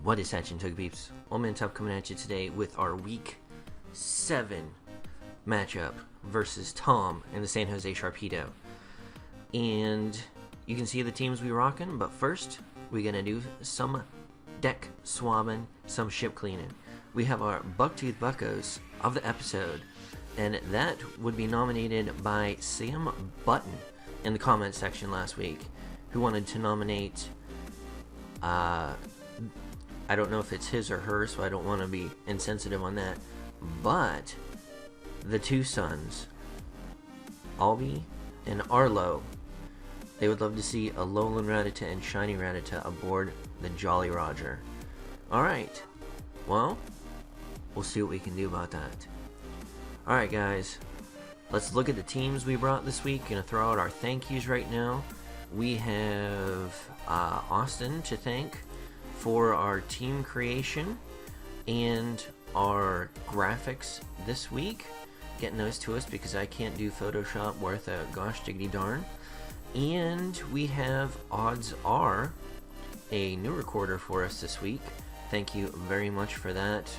What is happening, Tug Peeps? OldManTup coming at you today with our Week 7 matchup versus Tom and the San Jose Sharpedo. And you can see the teams we rocking, but first, we're going to do some deck swabbing, some ship cleaning. We have our Bucktooth Buckos of the episode, and that would be nominated by Sam Button in the comment section last week, who wanted to nominate, I don't know if it's his or her, so I don't want to be insensitive on that, but the two sons, Albie and Arlo, they would love to see a Lowland Rattata and Shiny Rattata aboard the Jolly Roger. Alright, well, we'll see what we can do about that. Alright guys, let's look at the teams we brought this week. Gonna throw out our thank yous right now. We have Austin to thank for our team creation and our graphics this week. Getting those to us because I can't do Photoshop worth a gosh diggity darn. And we have Odds Are, a new recorder for us this week. Thank you very much for that.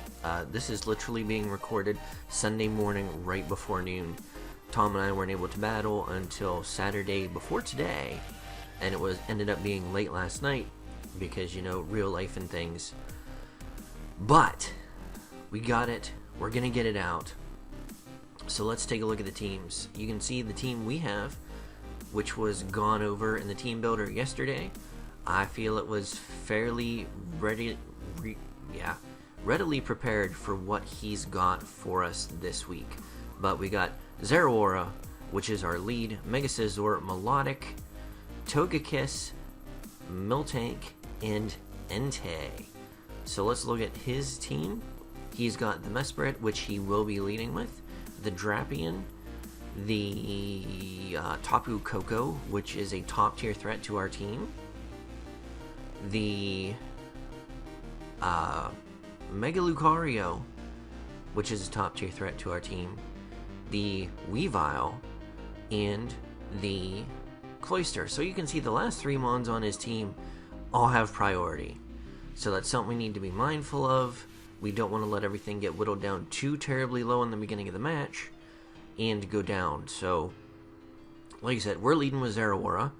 This is literally being recorded Sunday morning right before noon. Tom and I weren't able to battle until Saturday before today, and it ended up being late last night because, you know, real life and things. But we got it. We're gonna get it out. So let's take a look at the teams. You can see the team we have, which was gone over in the team builder yesterday. I feel it was fairly readily prepared for what he's got for us this week. But we got Zeraora, which is our lead, Mega Scizor, Melodic, Togekiss, Miltank, and Entei. So let's look at his team. He's got the Mesprit, which he will be leading with, the Drapion, the Tapu Koko, which is a top tier threat to our team, the Mega Lucario, which is a top tier threat to our team, the Weavile, and the Cloyster. So you can see the last three mons on his team all have priority. So that's something we need to be mindful of. We don't want to let everything get whittled down too terribly low in the beginning of the match and go down. So, like I said, we're leading with Zeraora.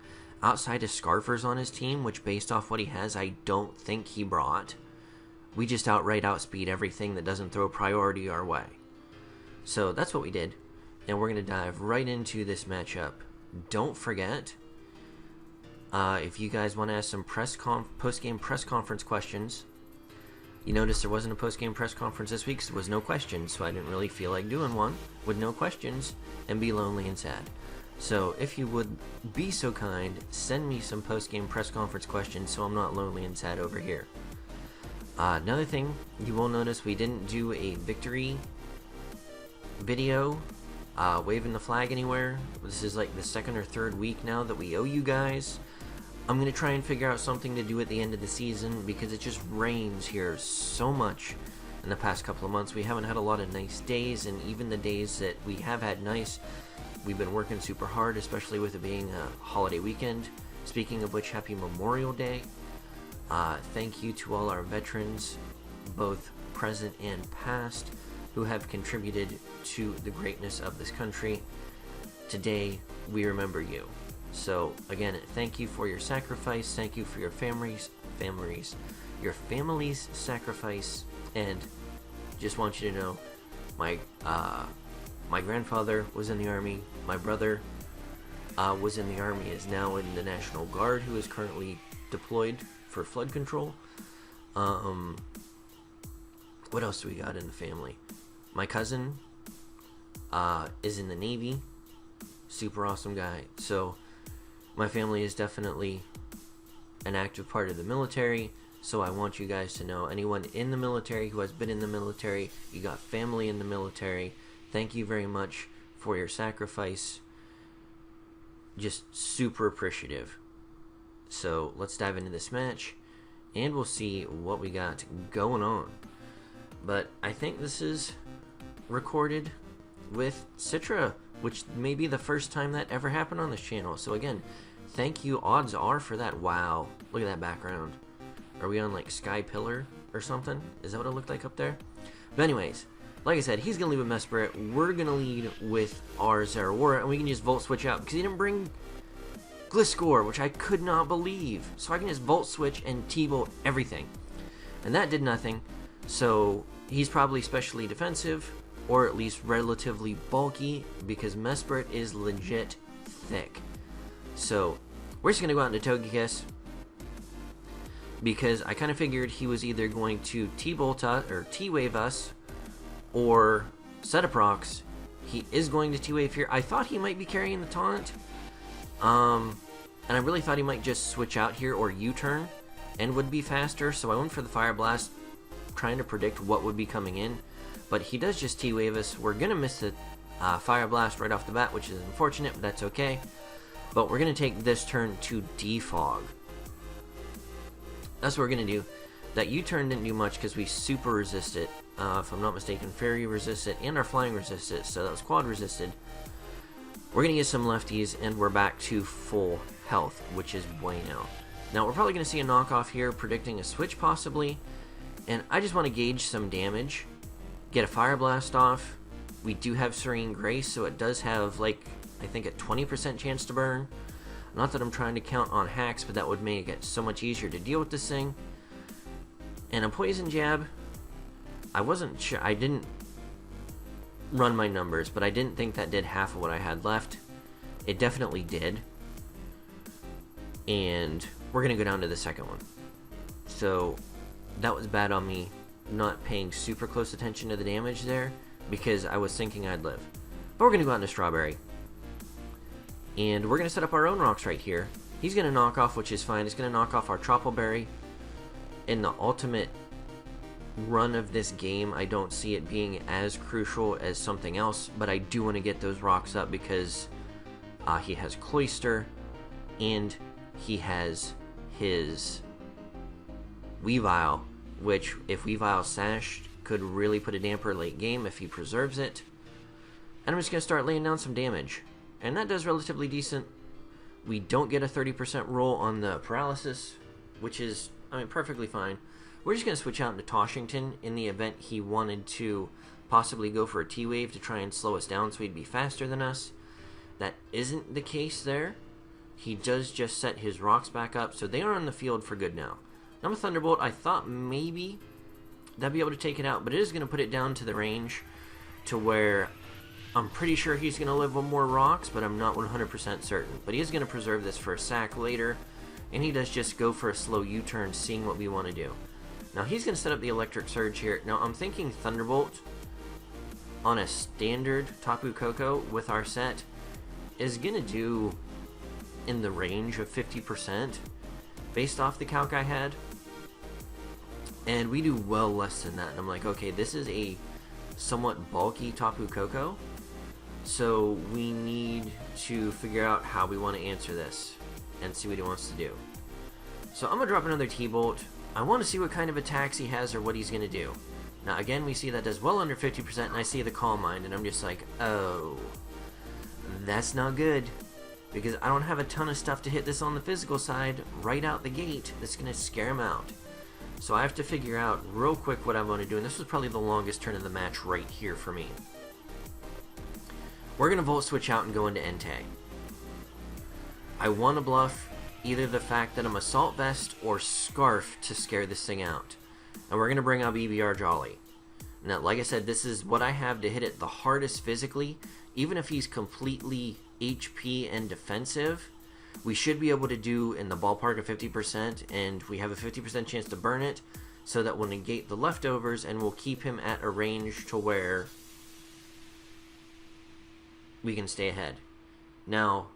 Outside of Scarfers on his team, which based off what he has, I don't think he brought. We just outright outspeed everything that doesn't throw priority our way. So that's what we did. And we're going to dive right into this matchup. Don't forget, if you guys want to ask some post-game press conference questions, you notice there wasn't a post-game press conference this week because there was no questions, so I didn't really feel like doing one with no questions and be lonely and sad. So if you would be so kind, send me some post-game press conference questions so I'm not lonely and sad over here. Another thing, you will notice we didn't do a victory video waving the flag anywhere. This is like the second or third week now that we owe you guys. I'm going to try and figure out something to do at the end of the season because it just rains here so much in the past couple of months. We haven't had a lot of nice days, and even the days that we have had nice, we've been working super hard, especially with it being a holiday weekend. Speaking of which, happy Memorial Day. Thank you to all our veterans, both present and past, who have contributed to the greatness of this country. Today, we remember you. So, again, thank you for your sacrifice. Thank you for your family's sacrifice. And just want you to know, my grandfather was in the Army. My brother was in the Army, is now in the National Guard, who is currently deployed for flood control. What else do we got in the family? My cousin is in the Navy. Super awesome guy. So my family is definitely an active part of the military. So I want you guys to know, anyone in the military who has been in the military, you got family in the military, thank you very much for your sacrifice. Just super appreciative. So let's dive into this match and we'll see what we got going on. But I think this is recorded with Citra, which may be the first time that ever happened on this channel. So again, thank you, Odds Are, for that. Wow, look at that background. Are we on like Sky Pillar or something? Is that what it looked like up there? But anyways, like I said, he's going to lead with Mesprit. We're going to lead with our Zeraora, and we can just Volt Switch out because he didn't bring Gliscor, which I could not believe. So I can just Volt Switch and T-Bolt everything. And that did nothing. So he's probably specially defensive, or at least relatively bulky, because Mesprit is legit thick. So we're just going to go out into Togekiss, because I kind of figured he was either going to T-Bolt us, or T-Wave us, or set up rocks. He is going to T-Wave here. I thought he might be carrying the taunt. And I really thought he might just switch out here or U-turn and would be faster. So I went for the Fire Blast, trying to predict what would be coming in. But he does just T-Wave us. We're going to miss the Fire Blast right off the bat, which is unfortunate, but that's okay. But we're going to take this turn to Defog. That's what we're going to do. That U-turn didn't do much because we super resist it. If I'm not mistaken, Fairy resist it, and our Flying resist it, so that was quad resisted. We're going to get some lefties, and we're back to full health, which is bueno. Now, we're probably going to see a knockoff here, predicting a switch possibly, and I just want to gauge some damage, get a Fire Blast off. We do have Serene Grace, so it does have, like, I think a 20% chance to burn. Not that I'm trying to count on hacks, but that would make it so much easier to deal with this thing. And a Poison Jab, I wasn't sure, I didn't run my numbers, but I didn't think that did half of what I had left. It definitely did. And we're going to go down to the second one. So that was bad on me, not paying super close attention to the damage there, because I was thinking I'd live. But we're going to go out into Strawberry. And we're going to set up our own rocks right here. He's going to knock off, which is fine. He's going to knock off our Troupple Berry. In the ultimate run of this game, I don't see it being as crucial as something else, but I do want to get those rocks up because he has Cloyster, and he has his Weavile, which, if Weavile sashed, could really put a damper late game if he preserves it. And I'm just going to start laying down some damage. And that does relatively decent. We don't get a 30% roll on the paralysis, which is, I mean, perfectly fine. We're just going to switch out into Toshington in the event he wanted to possibly go for a T-Wave to try and slow us down so he'd be faster than us. That isn't the case there. He does just set his rocks back up, so they are on the field for good now. Now with Thunderbolt, I thought maybe that'd be able to take it out, but it is going to put it down to the range to where I'm pretty sure he's going to live with more rocks, but I'm not 100% certain. But he is going to preserve this for a sack later, and he does just go for a slow U-turn, seeing what we want to do. Now he's going to set up the Electric Surge here. Now I'm thinking Thunderbolt on a standard Tapu Koko with our set is going to do in the range of 50% based off the calc I had. And we do well less than that. And I'm like, okay, this is a somewhat bulky Tapu Koko, so we need to figure out how we want to answer this and see what he wants to do. So I'm going to drop another T-Bolt. I want to see what kind of attacks he has or what he's going to do. Now again, we see that does well under 50%, and I see the Calm Mind, and I'm just like, oh, that's not good, because I don't have a ton of stuff to hit this on the physical side right out the gate that's going to scare him out. So I have to figure out real quick what I want to do, and this was probably the longest turn of the match right here for me. We're going to Volt Switch out and go into Entei. I want to bluff either the fact that I'm Assault Vest or Scarf to scare this thing out. And we're going to bring out BBR Jolly. Now, like I said, this is what I have to hit it the hardest physically. Even if he's completely HP and defensive, we should be able to do in the ballpark of 50%, and we have a 50% chance to burn it, so that we'll negate the leftovers, and we'll keep him at a range to where we can stay ahead. Now,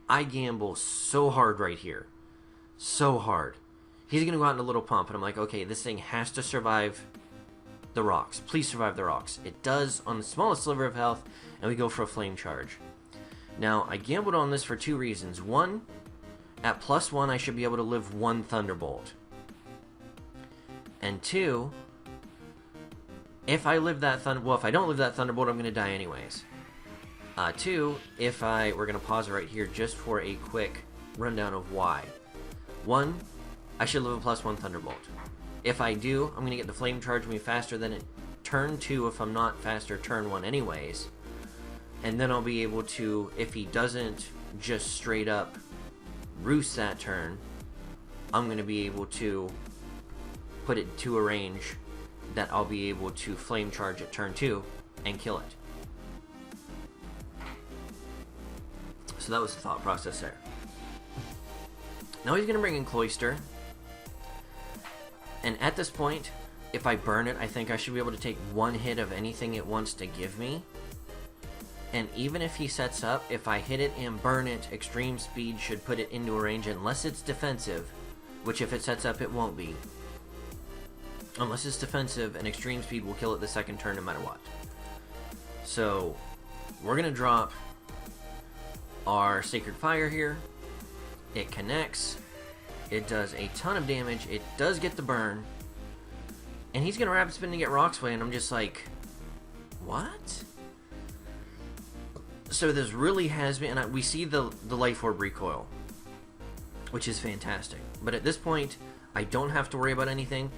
I gamble so hard right here. So hard. He's going to go out in a little pump, and I'm like, okay, this thing has to survive the rocks. Please survive the rocks. It does on the smallest sliver of health, and we go for a Flame Charge. Now, I gambled on this for two reasons. One, at +1, I should be able to live one Thunderbolt. And two, if I live that if I don't live that Thunderbolt, I'm going to die anyways. Two, we're going to pause right here just for a quick rundown of why. One, I should live a +1 Thunderbolt. If I do, I'm going to get the Flame Charge me faster than it turn 2 if I'm not faster turn 1 anyways. And then I'll be able to, if he doesn't just straight up roost that turn, I'm going to be able to put it to a range that I'll be able to Flame Charge at turn 2 and kill it. So that was the thought process there. Now he's going to bring in Cloister. And at this point, if I burn it, I think I should be able to take one hit of anything it wants to give me. And even if he sets up, if I hit it and burn it, Extreme Speed should put it into a range unless it's defensive, which if it sets up, it won't be. Unless it's defensive, and Extreme Speed will kill it the second turn no matter what. So, we're going to drop our Sacred Fire here. It connects. It does a ton of damage. It does get the burn. And he's going to Rapid Spin to get Rock Sway, and I'm just like, what? So this really has been, and we see the Life Orb recoil, which is fantastic. But at this point, I don't have to worry about anything.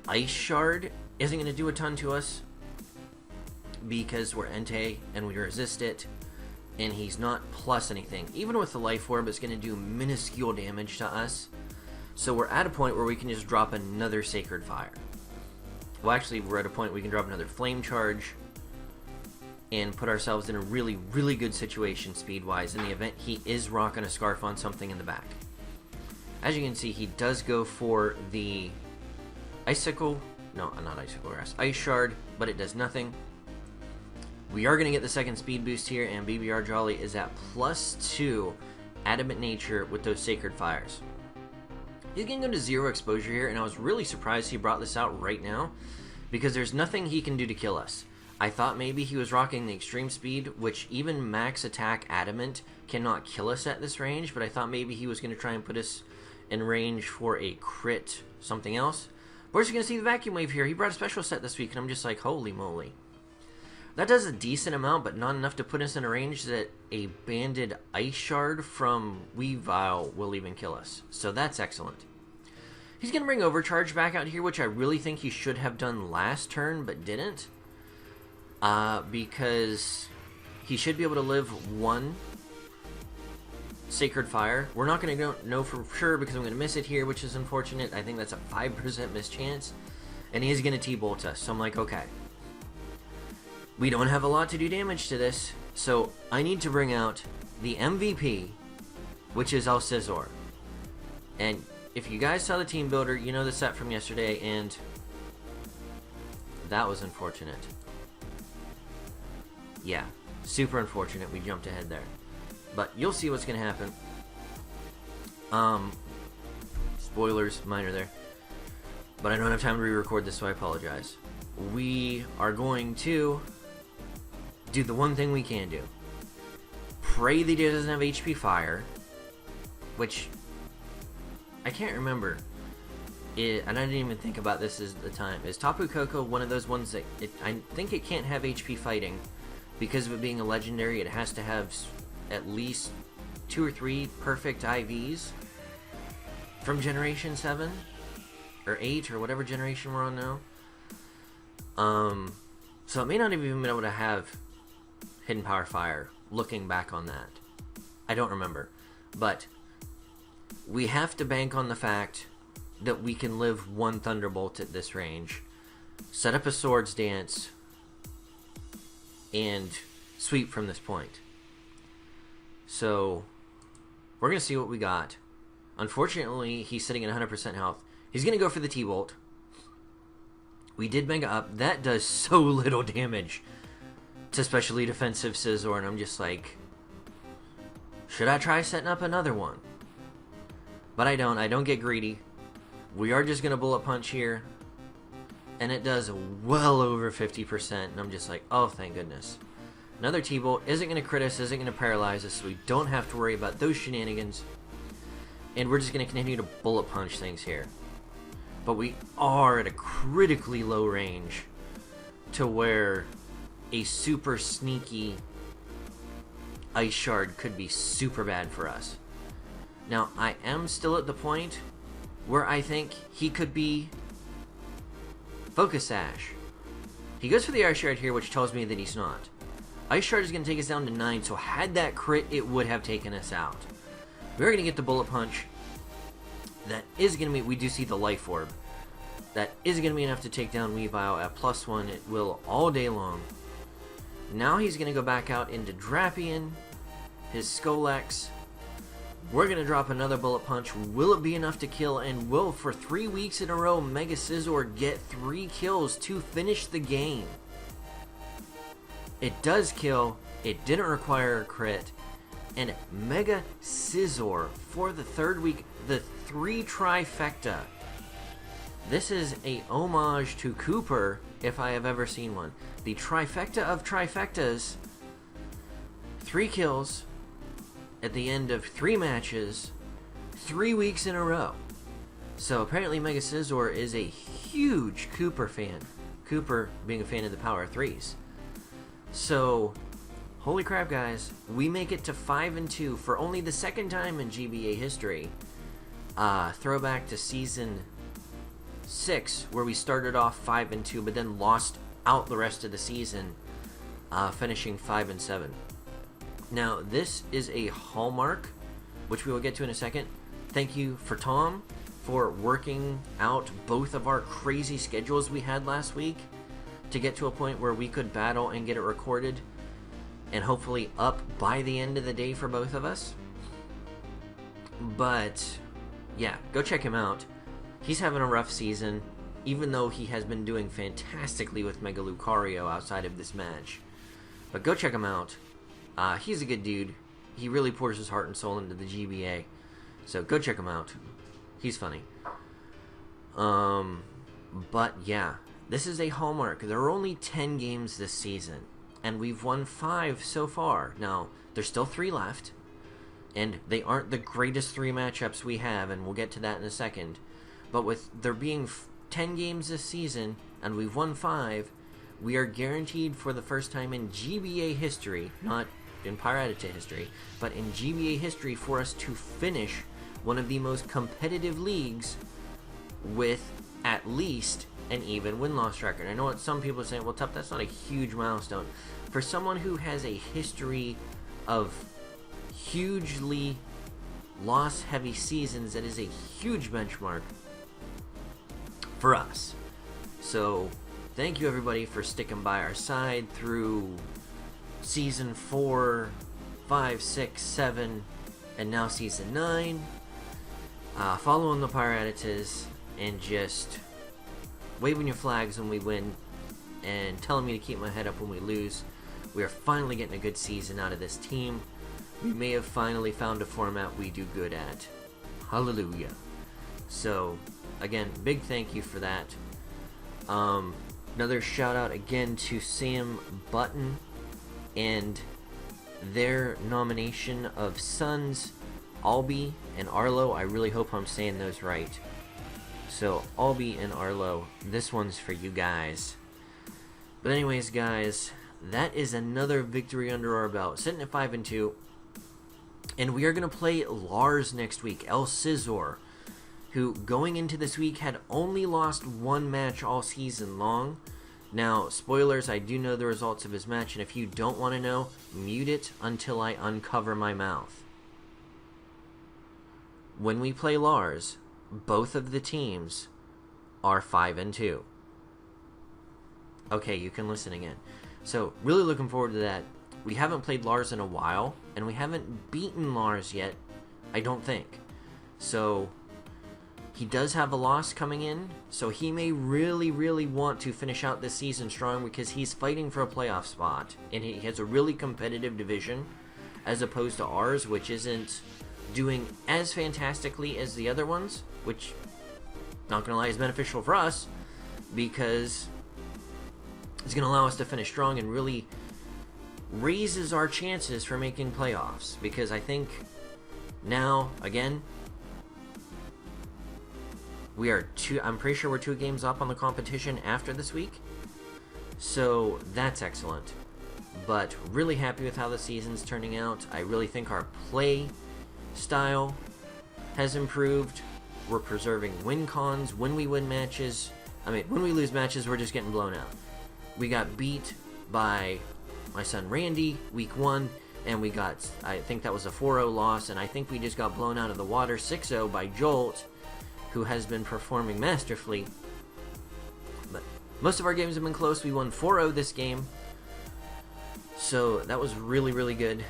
Ice Shard isn't going to do a ton to us because we're Entei and we resist it, and he's not plus anything. Even with the Life Orb, it's going to do minuscule damage to us. So we're at a point where we can just drop another Sacred Fire. Well, actually, we're at a point where we can drop another Flame Charge and put ourselves in a really, really good situation speed-wise in the event he is rocking a Scarf on something in the back. As you can see, he does go for the Icicle, no, not Icicle Grass, Ice Shard, but it does nothing. We are going to get the second speed boost here, and BBR Jolly is at +2 Adamant Nature with those Sacred Fires. He's going to go to 0 exposure here, and I was really surprised he brought this out right now, because there's nothing he can do to kill us. I thought maybe he was rocking the Extreme Speed, which even max attack Adamant cannot kill us at this range, but I thought maybe he was going to try and put us in range for a crit something else. We're just going to see the Vacuum Wave here. He brought a special set this week, and I'm just like, holy moly. That does a decent amount, but not enough to put us in a range that a banded Ice Shard from Weavile will even kill us. So that's excellent. He's going to bring Overcharge back out here, which I really think he should have done last turn, but didn't. Because he should be able to live one Sacred Fire. We're not going to know for sure because I'm going to miss it here, which is unfortunate. I think that's a 5% miss chance. And he's going to T-Bolt us. So I'm like, okay. We don't have a lot to do damage to this. So I need to bring out the MVP, which is Alcizor. And if you guys saw the team builder, you know the set from yesterday, and that was unfortunate. Yeah, super unfortunate we jumped ahead there. But you'll see what's going to happen. Spoilers, minor there. But I don't have time to re-record this, so I apologize. We are going to do the one thing we can do. Pray that he doesn't have HP Fire, which I can't remember. And I didn't even think about this at the time. Is Tapu Koko one of those ones that I think it can't have HP Fighting? Because of it being a legendary, it has to have at least 2 or 3 perfect IVs from Generation 7 or 8 or whatever generation we're on now. So it may not have even been able to have Hidden Power Fire looking back on that. I don't remember. But we have to bank on the fact that we can live one Thunderbolt at this range, set up a Swords Dance, and sweep from this point. So we're going to see what we got. Unfortunately, he's sitting at 100% health. He's going to go for the T-Bolt. We did Mega Up. That does so little damage to specially defensive Scizor, and I'm just like, should I try setting up another one? But I don't. I don't get greedy. We are just going to Bullet Punch here, and it does well over 50%, and I'm just like, oh, thank goodness. Another T-Bolt isn't going to crit us, isn't going to paralyze us, so we don't have to worry about those shenanigans. And we're just going to continue to Bullet Punch things here. But we are at a critically low range to where a super sneaky Ice Shard could be super bad for us. Now, I am still at the point where I think he could be Focus Sash. He goes for the Ice Shard here, which tells me that he's not. Ice Shard is going to take us down to 9, so had that crit, it would have taken us out. We're going to get the Bullet Punch. That is going to be... We do see the Life Orb. That is going to be enough to take down Weavile at +1. It will all day long. Now he's going to go back out into Drapion, his Skolex. We're going to drop another Bullet Punch. Will it be enough to kill? And will, for 3 weeks in a row, Mega Scizor get 3 kills to finish the game? It does kill. It didn't require a crit. And Mega Scizor, for the 3rd week, the 3 trifecta. This is a homage to Cooper, if I have ever seen one. The trifecta of trifectas. 3 kills at the end of 3 matches, 3 weeks in a row. So apparently Mega Scizor is a huge Cooper fan. Cooper being a fan of the Power 3s. So, holy crap guys, we make it to 5-2 for only the 2nd time in GBA history. Throwback to Season 6, where we started off 5-2, but then lost out the rest of the season, finishing 5-7. Now, this is a hallmark, which we will get to in a second. Thank you for Tom for working out both of our crazy schedules we had last week to get to a point where we could battle and get it recorded and hopefully up by the end of the day for both of us. But yeah, go check him out. He's having a rough season, even though he has been doing fantastically with Mega Lucario outside of this match. But go check him out. He's a good dude. He really pours his heart and soul into the GBA. So go check him out. He's funny. But yeah, this is a hallmark. There are only 10 games this season, and we've won 5 so far. Now, there's still 3 left, and they aren't the greatest 3 matchups we have, and we'll get to that in a second. But with there being 10 games this season, and we've won 5, we are guaranteed for the first time in GBA history, not in Pirattata history, but in GBA history, for us to finish one of the most competitive leagues with at least an even win-loss record. I know what some people are saying, well, Tup, that's not a huge milestone. For someone who has a history of hugely loss-heavy seasons, that is a huge benchmark for us. So, thank you everybody for sticking by our side through Season 4, 5, 6, 7, and now Season 9. Following the Pirattatas and just waving your flags when we win and telling me to keep my head up when we lose. We are finally getting a good season out of this team. We may have finally found a format we do good at. Hallelujah. So, again, big thank you for that. Another shout out again to Sam Button and their nomination of Sons, Albi, and Arlo. I really hope I'm saying those right. So, Albi and Arlo, this one's for you guys. But anyways, guys, that is another victory under our belt. Sitting at 5-2. And we are going to play Lars next week, El Scizor, who, going into this week, had only lost 1 match all season long. Now, spoilers, I do know the results of his match, and if you don't want to know, mute it until I uncover my mouth. When we play Lars, both of the teams are 5-2. Okay, you can listen again. So, really looking forward to that. We haven't played Lars in a while, and we haven't beaten Lars yet, I don't think. So, he does have a loss coming in, so he may really, really want to finish out this season strong because he's fighting for a playoff spot, and he has a really competitive division, as opposed to ours, which isn't doing as fantastically as the other ones, which, not gonna lie, is beneficial for us, because it's gonna allow us to finish strong and really raises our chances for making playoffs, because I think now, again, I'm pretty sure we're 2 games up on the competition after this week, so that's excellent. But really happy with how the season's turning out. I really think our play style has improved. We're preserving win cons when we win matches. I mean, when we lose matches, we're just getting blown out. We got beat by my son Randy week 1, and we got, I think that was a 4-0 loss, and I think we just got blown out of the water 6-0 by Jolt, who has been performing masterfully. But most of our games have been close. We won 4-0 this game, so that was really, really good.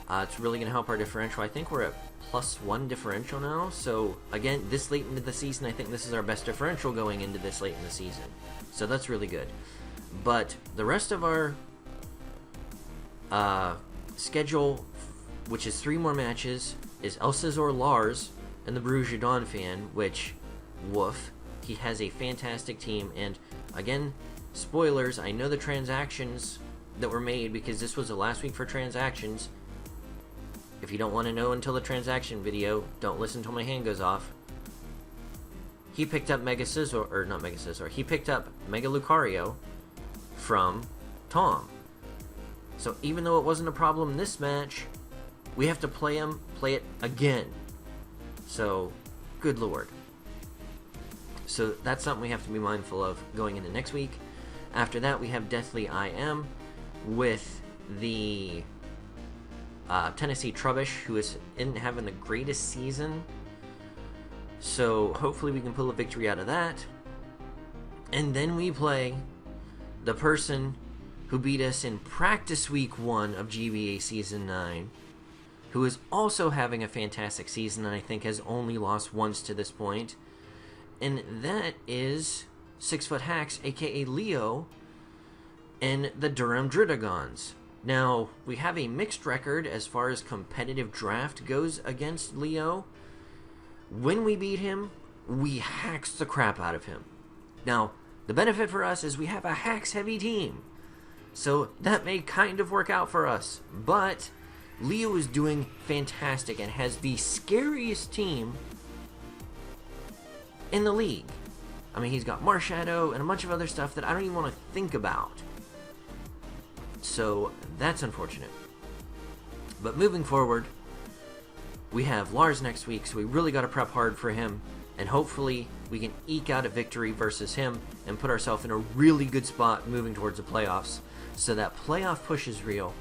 It's really going to help our differential. I think we're at +1 differential now, so again, this late into the season, I think this is our best differential going into this late in the season, so that's really good. But the rest of our schedule, which is 3 more matches, is Elsazor Lars and the Bruges Dawn fan, which, woof, he has a fantastic team. And again, spoilers, I know the transactions that were made, because this was the last week for transactions. If you don't want to know until the transaction video, don't listen until my hand goes off. He picked up Mega Scizor, or not Mega Scizor, he picked up Mega Lucario from Tom. So even though it wasn't a problem in this match, we have to play it again. So, good lord. So that's something we have to be mindful of going into next week. After that, we have Deathly IM with the Tennessee Trubbish, who isn't having the greatest season. So hopefully we can pull a victory out of that. And then we play the person who beat us in practice week 1 of GBA Season 9, who is also having a fantastic season, and I think has only lost once to this point. And that is 6-Foot Hacks, aka Leo, and the Durham Dridagons. Now, we have a mixed record as far as competitive draft goes against Leo. When we beat him, we hacks the crap out of him. Now, the benefit for us is we have a hacks-heavy team, so that may kind of work out for us. But Leo is doing fantastic and has the scariest team in the league. I mean, he's got Marshadow and a bunch of other stuff that I don't even want to think about. So that's unfortunate. But moving forward, we have Lars next week, so we really got to prep hard for him, and hopefully we can eke out a victory versus him and put ourselves in a really good spot moving towards the playoffs, so that playoff push is real.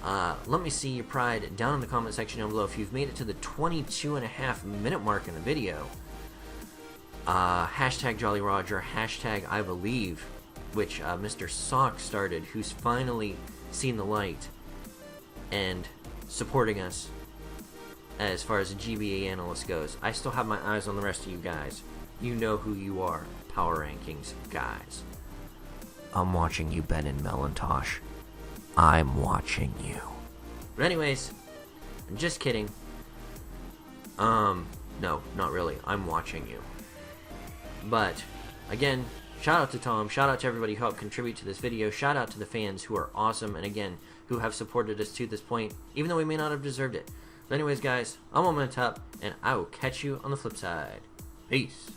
Let me see your pride down in the comment section down below. If you've made it to the 22.5-minute mark in the video, hashtag Jolly Roger, hashtag I believe, which Mr. Sock started, who's finally seen the light and supporting us as far as the GBA analyst goes. I still have my eyes on the rest of you guys. You know who you are, Power Rankings guys. I'm watching you, Ben and Melantosh. I'm watching you. But anyways, I'm just kidding. No, not really. I'm watching you. But, again, shout out to Tom, shout out to everybody who helped contribute to this video, shout out to the fans who are awesome, and again, who have supported us to this point, even though we may not have deserved it. But anyways, guys, I'm OldManTup, and I will catch you on the flip side. Peace.